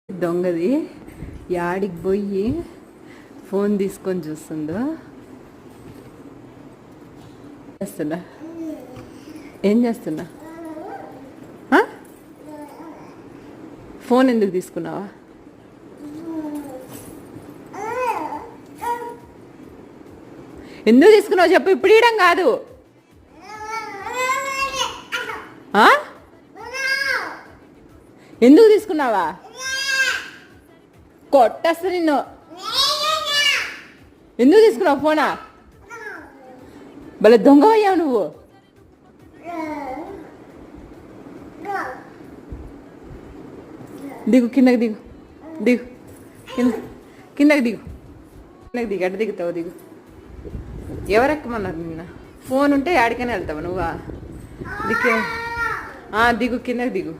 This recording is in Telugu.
దొంగది యాడికి పోయి ఫోన్ తీసుకొని చూస్తుందో. చేస్తున్నా ఏం చేస్తున్నా? ఫోన్ ఎందుకు తీసుకున్నావా? ఎందుకు తీసుకున్నావు చెప్పు. ఇప్పుడు ఇయడం కాదు. ఎందుకు తీసుకున్నావా? కొట్టేస్తా నిన్ను. ఎందుకు తీసుకున్నావు ఫోనా? భలే దొంగవయ్యావు నువ్వు. దిగు, కిందకి దిగు. దిగు కిందకి దిగు. కిందకి దిగు. అడ్డు దిగుతావు. దిగు. ఎవరెక్కమన్నారు నిన్న? ఫోన్ ఉంటే యాడికైనా వెళ్తావు నువ్వా? దిక్కు. దిగు, కిందకి దిగు.